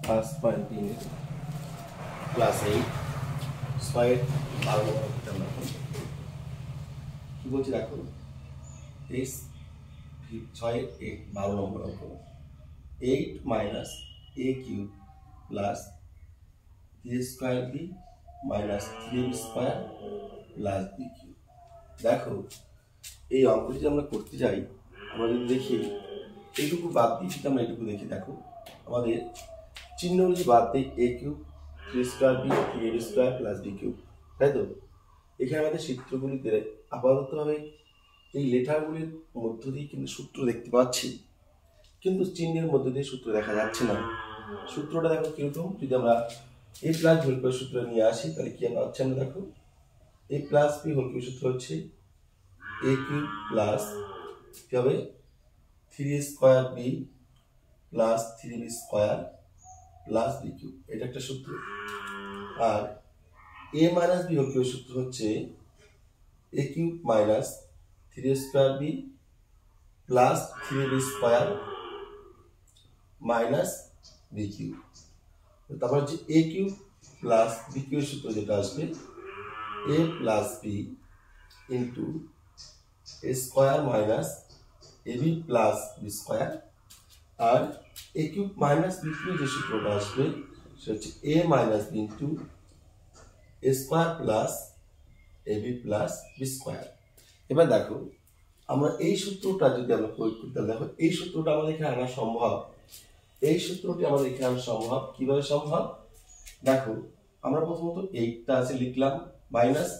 5.3 class 8 ছয়ের 12 নম্বর অঙ্কটা আমরা কি বলছি দেখো, এই 12 নম্বর অঙ্ক 8 minus a cube plus a square b minus 3b square plus b cube. দেখো এই অঙ্কটি যদি আমরা করতে যাই, আমরা যদি দেখি এইটুকু বাদ দিই, সেটা আমরা এইটুকু দেখি। দেখো আমাদের চিহ্নগুলো যে বাদ দিই, a cube 3 square b 3ab square plus b cube, তাই তো? এখানে আমাদের সূত্রগুলিতে আপাততভাবে এই লেটারগুলির মধ্য দিয়ে কিন্তু সূত্র দেখতে পাচ্ছি, কিন্তু চিহ্নের মধ্যে দিয়ে সূত্র দেখা যাচ্ছে না। সূত্রটা দেখো কিরকম, যদি আমরা a প্লাস হোল কিউবের সূত্র নিয়ে আসি তাহলে কি আমরা হচ্ছে, আমরা দেখো a প্লাস b হোল কিউবের সূত্র হচ্ছে a কিউব প্লাস কি হবে 3 square b plus 3b square plus b cube, এটা একটা সূত্র। আর a মাইনাস b হোল কিউবের সূত্র হচ্ছে a cube minus 3 square b plus 3b square minus b cube. তারপর হচ্ছে a কিউব প্লাস b কিউবের সূত্র যেটা আসবে a plus b into a square minus ab plus b square. আর a cube minus b cube যে সূত্রটা আসবে সেটা হচ্ছে a minus b into a square plus ab plus b square. এবার দেখো আমরা এই সূত্রটা যদি আমরা প্রয়োগ করি তাহলে দেখো এই সূত্রটা আমাদের এখানে আনা সম্ভব। এই সূত্রটি আমাদের এখানে আনা সম্ভব। কিভাবে সম্ভব? দেখো আমরা প্রথমত এইটা আছে লিখলাম, মাইনাস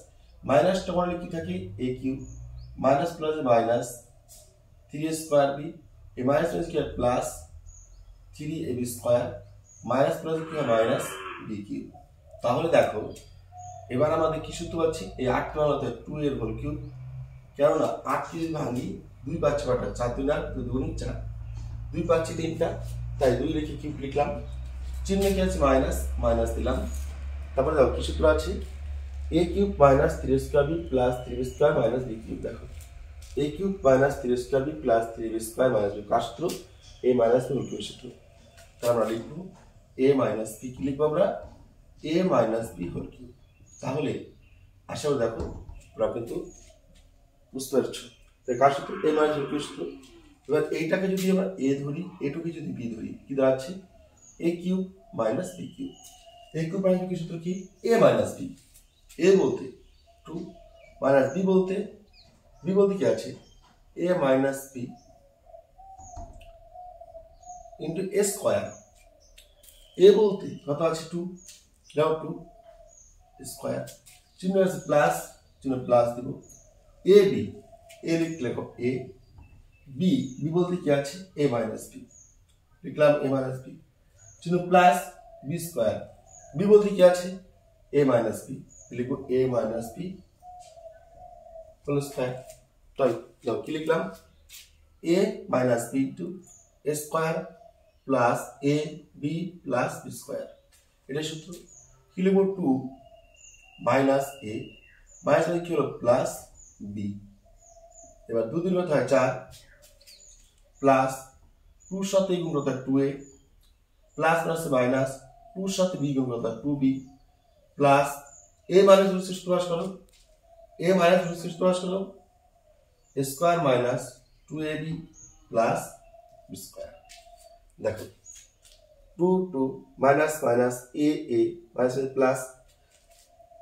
মাইনাসটা মানে কি থাকে a cube minus plus minus 3 square b, এই মাইনাস প্লাস কি plus 3ab square minus plus কি মাইনাস b কিউব। তাহলে দেখো এবার আমাদের কি সূত্র পাচ্ছি, এই 8 মান হতে 2 এর হোল কিউব, কেননা 8 কে যদি ভাঙি 2 পাচ্ছি, 4 2 না 2 2 4, 2 পাচ্ছি 3টা, তাই 2 লিখে কিউব লিখলাম, চিহ্ন কি আছে মাইনাস, মাইনাস দিলাম। তারপরে দেখো কি সূত্র আছে a cube minus 3 square b plus 3b square minus b cube. দেখো a cube minus 3 square b plus 3b square minus b কার সূত্র, a minus b whole cube সূত্র। তাহলে আমরা লিখব a মাইনাস b, কি লিখব আমরা a minus b whole cube. তাহলে আশা করি দেখো তোমরা কিন্তু বুঝতে পারছো কার সূত্র, a মাইনাস হোল কিউব সূত্র। এবার এইটাকে যদি আমরা a ধরি, এটুকে যদি b ধরি, কি দাঁড়াচ্ছে a cube minus b cube. a cube minus b cube সূত্র কি a মাইনাস b, a বলতে 2 মাইনাস b বলতে কি আছে a minus b into a square. a বলতে কত আছে 2, যাও 2 স্কয়ার, চিহ্ন আছে প্লাস, চিহ্ন প্লাস দিব, a b, a লিখলে a b, b বলতে কি আছে a মাইনাস b, লিখলাম a মাইনাস b, চিহ্ন প্লাস b স্কয়ার, b বলতে কি আছে a মাইনাস b, লিখব a minus b whole square. তাই যাও কি লিখলাম a minus b into a square plus a b plus b square, এটা সূত্র। কি লিখব 2 মাইনাস a মাইনাস কি হলো প্লাস b, এবার 2 দিন কত হয় 4 প্লাস 2 এর সাথে গুণ করতে 2a প্লাস প্লাস মাইনাস 2 এর সাথে b গুণ করতে 2b plus a minus b সূত্র প্রকাশ করো, a মাইনাস b সূত্র প্রকাশ করো a square minus 2ab plus b square. দেখো 2 2 minus minus a minus plus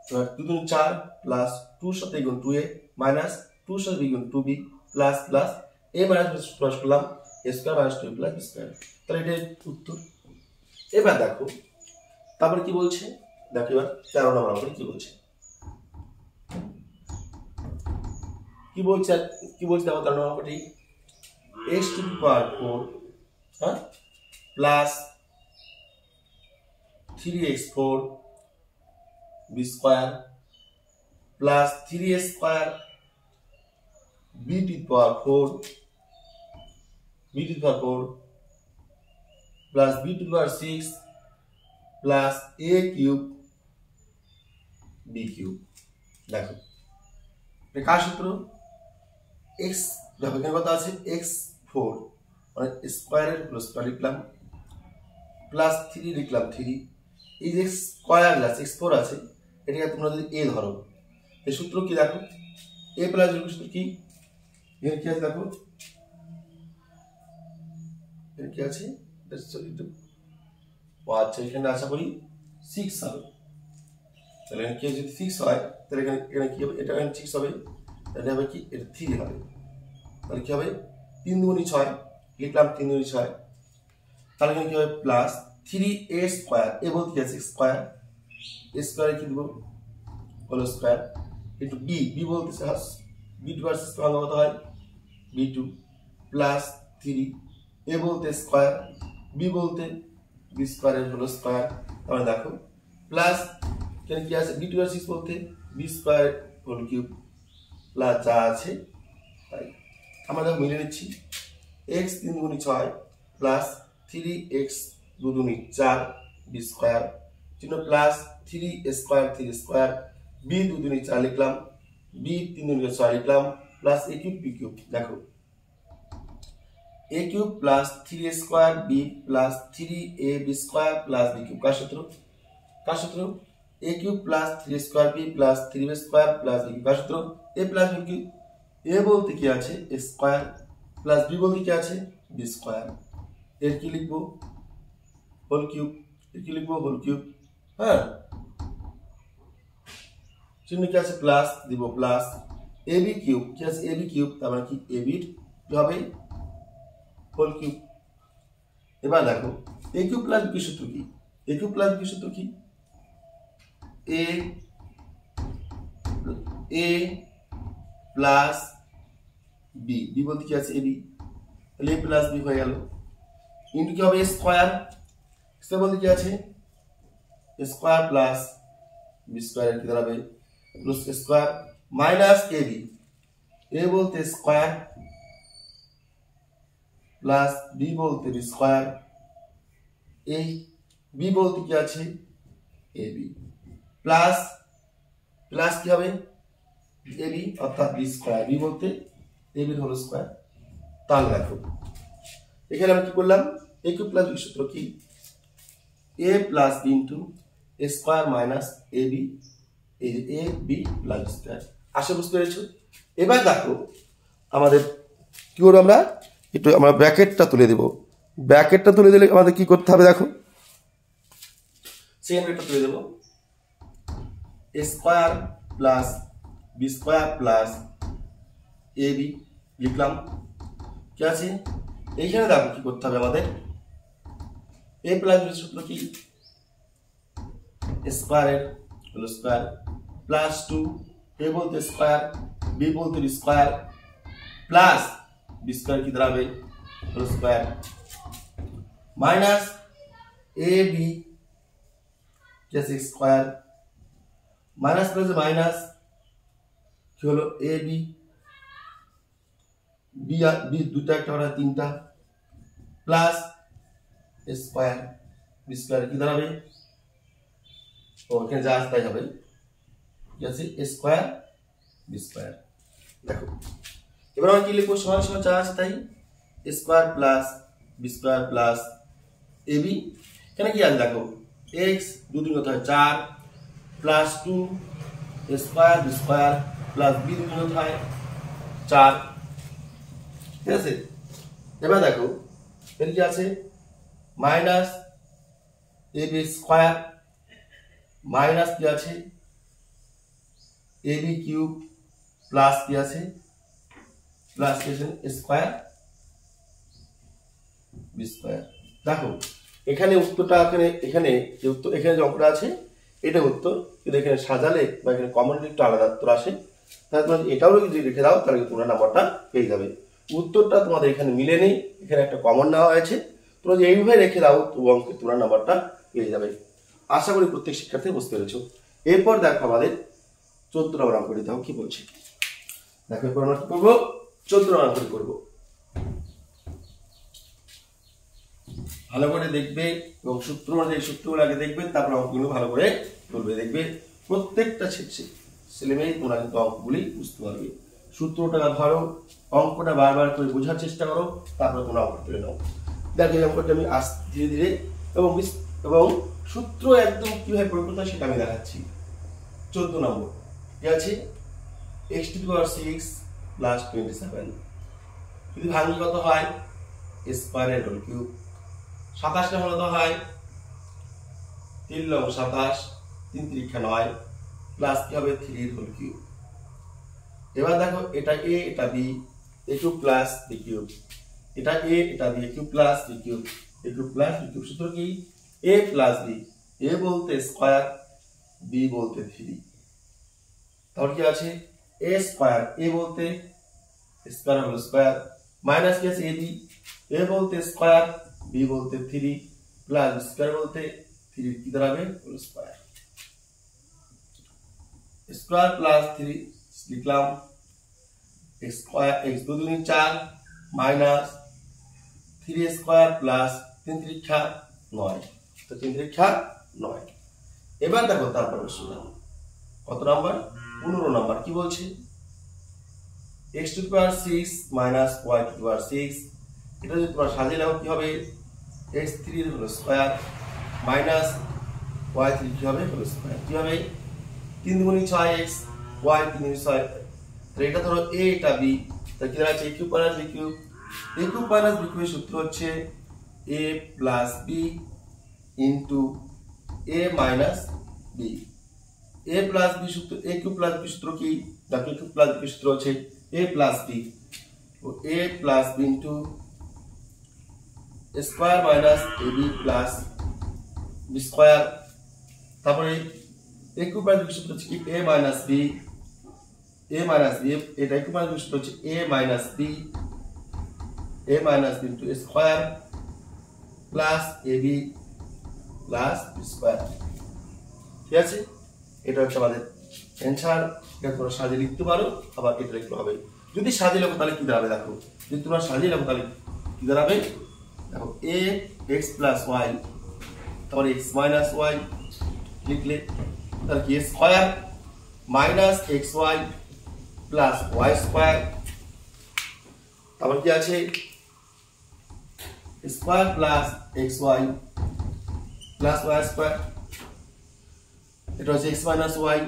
2 2 4 plus 2 এর সাথে গুণ 2a মাইনাস 2 এর সাথে b গুণ 2b plus plus a minus b প্রকাশ করলাম a square minus 2 plus b square. তাহলে এটাই উত্তর। এবার দেখো তারপরে কি বলছে, দেখো এবার 13 নম্বর অঙ্কে কি বলছে, কি বলছে দেখো 13 নম্বর অঙ্কটি x টু দি পাওয়ার 4 হ্যাঁ plus 3x4 b square plus 3a square b two the power 4 plus b two the power 6 plus a cube b cube. দেখো এটা কার সূত্র, x, দেখো এখানে কত আছে x4 মানে স্কয়ারের প্লাস লিখলাম প্লাস 3 লিখলাম 3, এই যে স্কয়ার আছে x4 আছে, এটাকে তোমরা যদি a ধরো, এই সূত্র কি দেখো, a প্লাস b সূত্র কি, এখানে কি আছে দেখো, এখানে কি আছে, আচ্ছা এখানে আশা করি 6 হবে, তাহলে এখানে কি যদি 6 হয় তাহলে এখানে কি হবে, এটা এখানে 6 হবে, তাহলে হবে কি, এটা 3 হবে, তাহলে কি হবে 3 দুগুণে 6 লিখলাম, 3 দুগুণে 6, তাহলে এখানে কি হবে প্লাস 3a স্কয়ার, এ বলতে কি আছে স্কয়ার, a স্কয়ারে কি দেব হোল স্কয়ার ইনটু b বলতেছে b2 ভার্সেস স্কয়ার কত হয় b2 প্লাস 3, a বলতে স্কয়ার, b বলতে b স্কয়ারের হোল স্কয়ার, তাহলে দেখো প্লাস এখানে কি আছে b2 ভার্সেস বলতে b square whole cube plus যা আছে তাই, আমরা দেখো মিলে নিচ্ছি, x 3 গুণে 6 প্লাস 3x 2 দুগুণে 4 b স্কয়ার চিহ্ন প্লাস 3 স্কয়ার 3 স্কয়ার b 2 দুগুণে 4 লিখলাম, b 3 দুগুণে 6 লিখলাম plus a cube b cube, দেখো a cube plus 3a square b plus 3ab square plus b cube, কার সূত্র a cube plus 3 square b plus 3b square plus b cube, কার সূত্র a plus b cube, a বলতে কি আছে a square plus b বলতে কি আছে b স্কয়ার, এর কি লিখবো হোল কিউব, এর কি লিখবো হোল কিউব, হ্যাঁ চিহ্ন কি আছে প্লাস দিব প্লাস ab কিউব, কি আছে ab কিউব, তার মানে কি ab কি হবে হোল কিউব। এবার দেখো a কিউব প্লাস b সূত্র কি, a কিউব প্লাস b সূত্র কি, a প্লাস b, b বলতে কি আছে ab, তাহলে a প্লাস b হয়ে গেল ইনটু কি হবে স্কয়ার, স্কয়ার বলতে কি আছে স্কয়ার প্লাস b স্কয়ার কি দাঁড়াবে plus square minus ab, a বলতে স্কয়ার প্লাস b বলতে b স্কয়ার, এই b বলতে কি আছে ab প্লাস প্লাস কি হবে ab অর্থাৎ b স্কয়ার, b বলতে ab এর হোল স্কয়ার, তাহলে দেখো এখানে আমি কি করলাম a কিউব প্লাস b সূত্র কি a plus b into a square minus ab, এই যে a b প্লাস স্কয়ার, আশা বুঝতে পেরেছো। এবার দেখো আমাদের কি করব, আমরা একটু আমরা ব্র্যাকেটটা তুলে দেব, ব্র্যাকেটটা তুলে দিলে আমাদের কি করতে হবে দেখো, সেকেন্ড ব্র্যাকেটটা তুলে দেব, a square plus b square plus ab লিখলাম, কি আছে এইখানে দেখো কি করতে হবে আমাদের, a প্লাস b সূত্র কি স্কয়ারের হোল স্কয়ার প্লাস 2, a বলতে স্কয়ার b বলতে b square plus b square কি দাঁড়াবে হোল স্কয়ার মাইনাস ab কি আছে স্কয়ার মাইনাস প্লাস মাইনাস কি হলো ab b দুটো একটা ওরা তিনটা প্লাস স্কয়ার b স্কয়ার কি দাঁড়াবে, ও এখানে যা আছে তাই হবে, কি আছে স্কয়ার b স্কয়ার, দেখো এবার আমরা কি লিখবো সমান সমান যা আছে তাই square plus b square plus ab, এখানে কি আছে দেখো x 2 দুগুণ হয় 4 plus 2 square b square plus b দুগুণ হয় 4, ঠিক আছে। এবার দেখো এর কি আছে মাইনাস ab স্কয়ার মাইনাস কি আছে ab কিউব প্লাস কি আছে প্লাস কি আছে স্কয়ার b স্কয়ার, দেখো এখানে উত্তরটা এখানে যে উত্তর এখানে যে অঙ্কটা আছে এটা উত্তর, কিন্তু এখানে সাজালে বা এখানে কমন একটু আলাদা উত্তর আসে, তাহলে তোমরা এটাও যদি লিখে দাও তাহলে তোমরা নাম্বারটা পেয়ে যাবে। উত্তরটা তোমাদের এখানে মিলে নেই, এখানে একটা কমন নেওয়া হয়েছে, তোমরা যদি এইভাবে রেখে দাও অঙ্কে তোমরা নাম্বারটা পেয়ে যাবে। আশা করি প্রত্যেক শিক্ষার্থী বুঝতে পেরেছো। এরপর দেখো আমাদের 14 নম্বর অঙ্কটি দেখো কি বলছে, দেখো এরপর আমরা কি করবো 14 নম্বর অঙ্কটি করবো, ভালো করে দেখবে এবং সূত্র অনুযায়ী সূত্রগুলো আগে দেখবে, তারপর অঙ্কগুলো ভালো করে করবে, দেখবে প্রত্যেকটা ছেলেমেয়ে তোমরা কিন্তু অঙ্কগুলি বুঝতে পারবে। সূত্রটা ধরো, অঙ্কটা বারবার করে বোঝার চেষ্টা করো, তারপরে তোমরা অঙ্ক তুলে নাও। দেখো এই অঙ্কটা আমি ধীরে ধীরে এবং সূত্র একদম কিভাবে প্রয়োগ করতে হয় সেটা আমি দেখাচ্ছি। 14 নম্বর কি আছে, x to the power 6 plus 27 যদি ভাঙি কত হয় স্কয়ারের হোল কিউব। 27 টা হলো তো হয় 3 লং 27 3 3 9 প্লাস কি হবে 3 এর হোল কিউব। এবার দেখো এটা a এটা b a cube plus b cube, এটা a এটা b a cube plus b cube, a cube plus b cube. সূত্র কি a প্লাস b, a বলতে স্কয়ার b বলতে 3। তাহলে কি আছে a স্কয়ার, a বলতে স্কয়ার হলো স্কয়ার, মাইনাস কি আছে ab, a বলতে স্কয়ার b বলতে 3 প্লাস স্কয়ার বলতে 3 কি দাঁড়াবে হোল স্কয়ার। স্কয়ার প্লাস 3 লিখলাম, square x 2 2 4 minus 3 square plus 3 3 9, তো 3 3 9। এবার দেখো তারপর শুনুন কত নাম্বার 15 নাম্বার কি বলছে, x to the power 6 minus y to the power 6, এটা যদি তোমরা সাজিয়ে নাও কি হবে x3 এর হোল স্কয়ার মাইনাস y3 কি হবে হোল স্কয়ার, কি হবে 3 গুণ 6x y 3 গুণ 6। তো এটা ধরো a এটা b, তাহলে কি দাঁড়াচ্ছে a cube minus b cube, a cube minus b কিউবের সূত্র হচ্ছে a plus b into a minus b। a plus b সূত্র a কিউব প্লাস b সূত্র কি, দেখো a কিউব প্লাস b সূত্র হচ্ছে a প্লাস b, তো a plus b into square minus ab plus b square. তারপরে a cube plus b সূত্র হচ্ছে কি a minus b, a minus b, এটা a কিউব প্লাস b সূত্র হচ্ছে a minus b into square plus ab plus b square. ঠিক আছে, এটা হচ্ছে আমাদের অ্যানসার। এটা তোমরা সাজিয়ে লিখতে পারো, আবার এটা লিখতে হবে। যদি সাজিয়ে লেখো তাহলে কি দাঁড়াবে দেখো, যদি তোমরা সাজিয়ে লেখো তাহলে কি দাঁড়াবে দেখো a x প্লাস y, তারপরে x মাইনাস y লিখলে তাহলে কি square minus xy plus y square, তারপর কি আছে square plus xy plus y square, এটা হচ্ছে x মাইনাস y,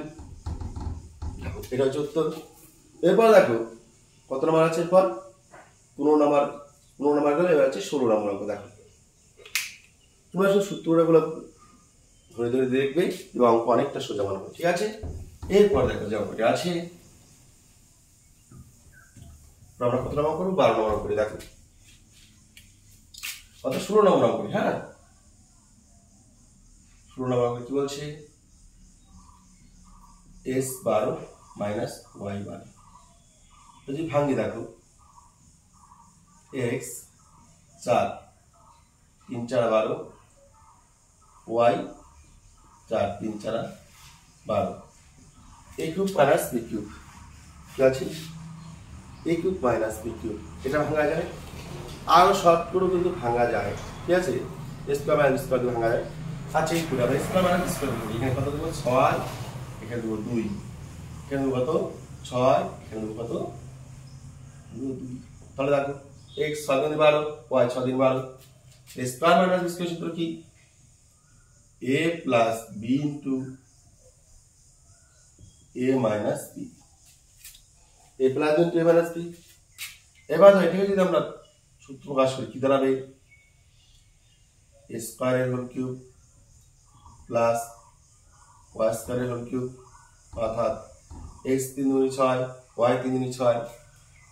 এটা হচ্ছে উত্তর। এরপর দেখো কত নাম্বার আছে, এরপর 15 নাম্বার গেলে এবার আছে 16 নাম্বার অঙ্ক। দেখো তোমরা সব সূত্রগুলো ধরে ধরে দেখবে এবং অঙ্ক অনেকটা সোজা মনে হবে। ঠিক আছে, এরপর দেখো যে অঙ্কটা আছে আমরা কত নাম্বার করবো 12 নাম্বার করে। দেখো অর্থাৎ 16 নাম্বার অঙ্ক। হ্যাঁ 16 নাম্বার অঙ্ক কি বলছে s 12 মাইনাস y 12, যদি ভাঙি দেখো x 4 3 4 12 y 4 3 4 12, a cube minus b cube কি আছে a cube minus b cube, এটা ভাঙা যায় আরো শর্ট করেও কিন্তু ভাঙা যায়। ঠিক আছে, স্কয়ার মাইনাস স্কয়ার দিয়ে ভাঙা যায়। আচ্ছা এই পুরো আমরা স্কয়ার মাইনাস স্কয়ার করি, এখানে কত দেব 6, এখানে দেব 2, এখানে দেব কত 6, এখানে দেব কত 2। তাহলে দেখো x 6 গুণ 12 y 6 গুণ 12, স্কয়ার মাইনাস স্কয়ার সূত্র কি a plus b into a minus b, a plus b into a minus b। এবার এটাকে যদি আমরা সূত্র প্রকাশ করি কি দাঁড়াবে a স্কয়ারের হোল কিউব প্লাস y স্কয়ারের হোল কিউব, অর্থাৎ x 3 গুণ 6 y 3 গুণ 6।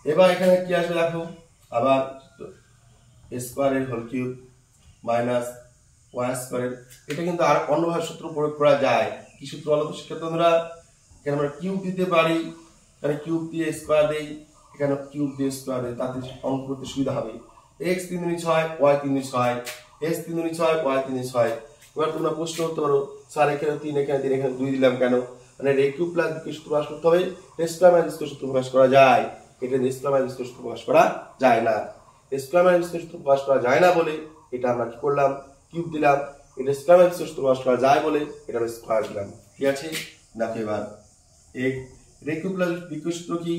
এবার এখানে কি আসবে দেখো আবার a স্কয়ারের হোল কিউব মাইনাস y স্কয়ারের, এটা কিন্তু আর অন্যভাবে সূত্র প্রয়োগ করা যায়। কি সূত্র বলো তো শিক্ষার্থীরা, এখানে আমরা কিউব দিতে পারি, এখানে কিউব দিয়ে স্কয়ার দেই, এখানে কিউব দিয়ে স্কয়ার দেই, তাতে অঙ্ক করতে সুবিধা হবে। x 3 গুণ 6 y 3 গুণ 6, x 3 গুণ 6 y 3 গুণ 6। এবার তোমরা প্রশ্ন করতে পারো স্যার এখানে 3 এখানে 3 এখানে 2 দিলাম কেন, মানে a cube plus b cube সূত্র প্রকাশ করতে হবে, স্কয়ার মাইনাস স্কয়ার সূত্র প্রকাশ করা যায়, এটা স্কয়ার মাইনাস স্কয়ার সূত্র প্রকাশ করা যায় না। স্কয়ার মাইনাস স্কয়ার সূত্র প্রকাশ করা যায় না বলে এটা আমরা কি করলাম কিউব দিলাম, এটা স্কয়ার মাইনাস স্কয়ার সূত্র প্রকাশ করা যায় বলে এটা আমরা স্কয়ার দিলাম। ঠিক আছে, দেখো এবার a cube plus b cube সূত্র কি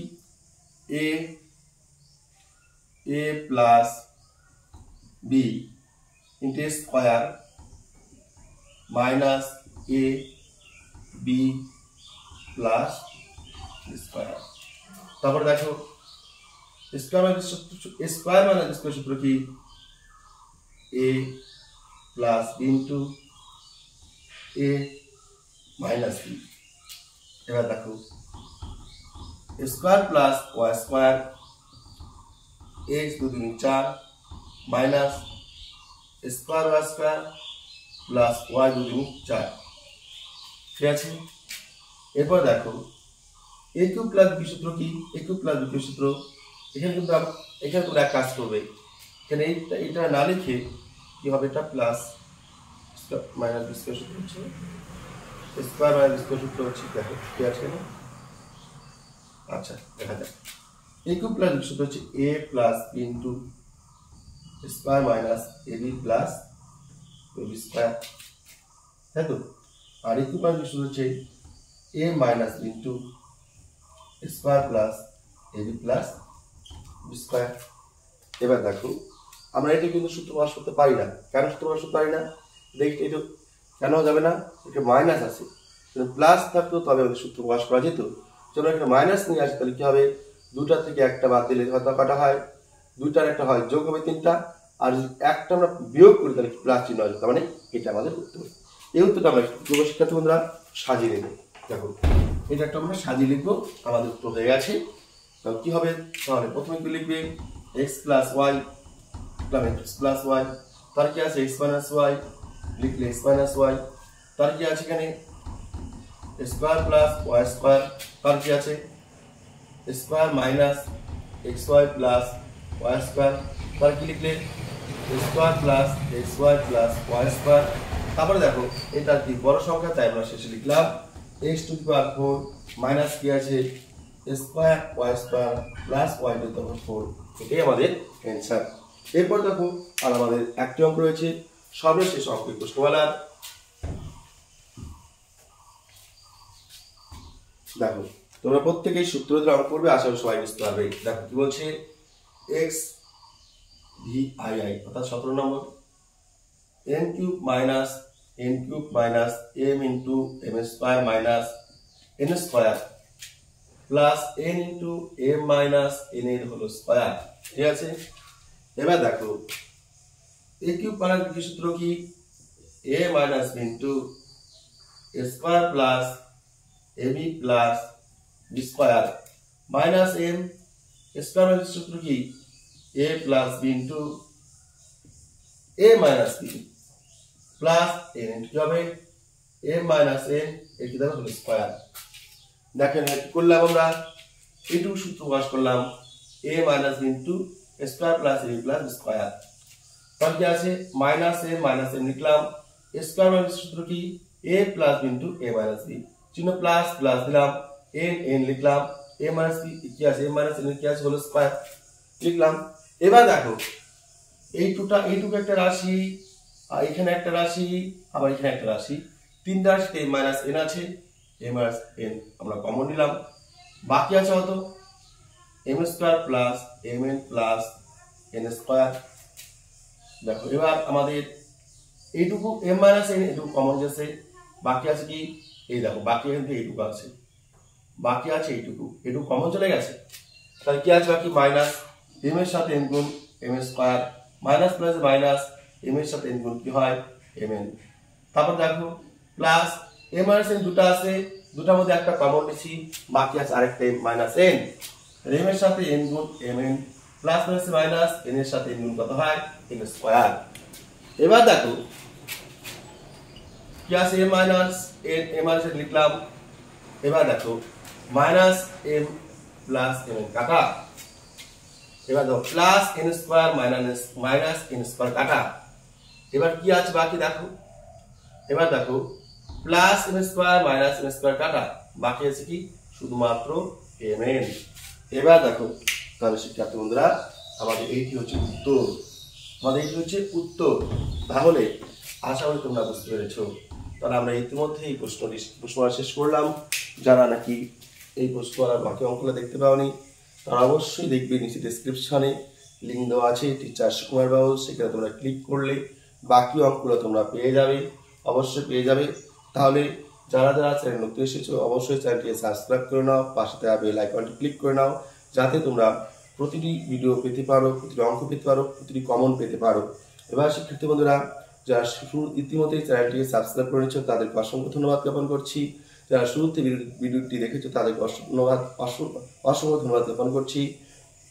a plus b into square minus A B plus square. তারপর দেখো স্কয়ার মাইনাস স্কয়ার সূত্র কি A plus B into A minus B. এবার দেখো square plus Y square X 2 2 4 minus square Y square plus Y 2 2 4। ঠিক আছে, এরপর দেখো এ কিউব প্লাস বি সূত্র কি এ কিউব প্লাস বি সূত্র। এখানে কিন্তু তোমরা এক কাজ করবে, এখানে এটা না লিখে কি হবে, এটা প্লাস মাইনাস বি স্কয়ার সূত্র হচ্ছে স্কয়ার মাইনাস স্কয়ার সূত্র হচ্ছে। দেখো কি আছে না, আচ্ছা দেখা যাক। এ কিউব প্লাস বি সূত্র হচ্ছে A plus B into square minus A B plus B square, তাই তো। আর এ কিউব প্লাস বি সূত্র হচ্ছে A minus B into square plus A B plus B square. এবার দেখো আমরা এটা কিন্তু সূত্র প্রকাশ করতে পারি না। কেন সূত্র প্রকাশ করতে পারি না? দেখি এটা কেন যাবে না, এটা মাইনাস আছে, প্লাস থাকতো তবে আমাদের সূত্র প্রকাশ করা যেত। চলো এখানে মাইনাস নিয়ে আসি, তাহলে কি হবে, দুটা থেকে একটা বাদ দিলে হয়তো কটা হয়, দুইটার একটা হয়, যোগ হবে 3টা, আর যদি একটা আমরা বিয়োগ করি তাহলে প্লাস চিহ্ন আসবে, তার মানে এটা আমাদের উত্তর। এই উত্তরটা আমরা শিক্ষার্থী বন্ধুরা সাজিয়ে নেব। দেখো এটা একটা আমরা সাজিয়ে লিখবো, আমাদের উত্তর হয়ে গেছে। তাহলে কি হবে, তাহলে প্রথমে কি লিখবে x plus Y plus Y, তার কি আছে x মাইনাস ওয়াই, লিখলে x মাইনাস ওয়াই, তার কি আছে এখানে স্কয়ার প্লাস ওয়াই স্কয়ার, তার কি আছে square minus X Y plus Y square, তার কি লিখলে square plus X Y plus Y square. তারপরে দেখো এটা কি বড় সংখ্যা, তাই আমরা শেষে লিখলাম x to the power 4 minus কি আছে square Y square plus Y to the power 4। এটাই আমাদের অ্যানসার। এরপর দেখো আর আমাদের একটি অঙ্ক রয়েছে, সর্বশেষ অঙ্ক প্রশ্নমালার। দেখো তোমরা প্রত্যেকেই সূত্র দিয়ে অঙ্ক করবে, আশা করি সবাই বুঝতে পারবে। দেখো কি বলছে, x ভি আই আই অর্থাৎ 17 নম্বর n cube minus m into m square minus n square plus n into m minus n এর হলো স্কয়ার। ঠিক আছে, এবার দেখো a কিউব মাইনাস b সূত্র কি a minus b into square plus ab plus b square minus m square minus সূত্র কি a plus b into a minus b plus n into কি হবে m মাইনাস n এর কি হলো square. দেখেন কি করলাম আমরা, এটু সূত্র প্রকাশ করলাম a minus b into square plus a plus square, তার কি আছে মাইনাস m লিখলাম, স্কয়ার মাইনাস সূত্র কি a plus b into a minus b, চিহ্ন প্লাস প্লাস দিলাম, n লিখলাম, a মাইনাস b কি আছে m মাইনাস n কি আছে হলো স্কয়ার লিখলাম। এবার দেখো এইটুকু একটা রাশি, আর এখানে একটা রাশি, আবার এখানে একটা রাশি, তিন রাশিতে m মাইনাস n আছে, m মাইনাস n আমরা কমন নিলাম, বাকি আছে কত m square plus mn plus n square. দেখো এবার আমাদের এইটুকু m মাইনাস n এটুকু কমন যাচ্ছে, বাকি আছে কি এই দেখো বাকি এখান থেকে এইটুকু আছে, বাকি আছে এইটুকু কমন চলে গেছে, তাহলে কি আছে বাকি মাইনাস m এর সাথে n গুণ m square minus plus minus m এর সাথে n গুণ কি হয় mn। তারপর দেখো প্লাস m মাইনাস n দুটো আছে, দুটার মধ্যে একটা কমন নিছি, বাকি আছে আরেকটা m মাইনাস n, m এর সাথে n গুণ mn plus minus minus n এর সাথে n গুণ কত হয় n স্কয়ার। এবার দেখো কি আছে m মাইনাস n লিখলাম, এবার দেখো মাইনাস m প্লাস m কাটা, এবার দেখো plus n square minus n square কাটা, এবার কি আছে বাকি দেখো, এবার দেখো plus m square minus m square কাটা, বাকি আছে কি শুধুমাত্র mn। এবার দেখো তাহলে শিক্ষার্থী বন্ধুরা আমাদের এইটি হচ্ছে উত্তর, তাহলে আশা করি তোমরা বুঝতে পেরেছো। তাহলে আমরা ইতিমধ্যে এই প্রশ্নটা শেষ করলাম। যারা নাকি এই প্রশ্নটার বাকি অঙ্কগুলো দেখতে পাওনি তারা অবশ্যই দেখবে, নিচে ডেসক্রিপশনে লিঙ্ক দেওয়া আছে টিচার সুকুমার বাবু, সেখানে তোমরা ক্লিক করলে বাকি অঙ্কগুলো তোমরা পেয়ে যাবে। অবশ্যই পেয়ে যাবে। তাহলে যারা যারা চ্যানেল নতুন এসেছো অবশ্যই চ্যানেলটিকে সাবস্ক্রাইব করে নাও, পাশে থাকা বেল আইকনটি ক্লিক করে নাও, যাতে তোমরা প্রতিটি ভিডিও পেতে পারো, প্রতিটি অঙ্ক পেতে পারো, প্রতিটি কমন পেতে পারো। এবার শিক্ষার্থী বন্ধুরা, যারা ইতিমধ্যে চ্যানেলটিকে সাবস্ক্রাইব করে নিচ্ছ তাদেরকে অসংখ্য ধন্যবাদ জ্ঞাপন করছি। যারা শুরুতে ভিডিওটি দেখেছো তাদেরকে অসংখ্য ধন্যবাদ জ্ঞাপন করছি।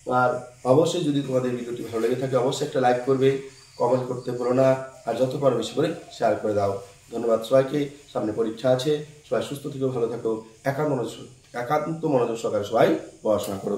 আর অবশ্যই যদি তোমাদের ভিডিওটি ভালো লেগে থাকে অবশ্যই একটা লাইক করবে, কমেন্ট করতে ভুলো না, আর যত পারো বেশি করে শেয়ার করে দাও। ধন্যবাদ সবাইকে। সামনে পরীক্ষা আছে, সবাই সুস্থ থেকো, ভালো থাকো, একান্ত মনোযোগ সহকারে সবাই পড়াশোনা করো।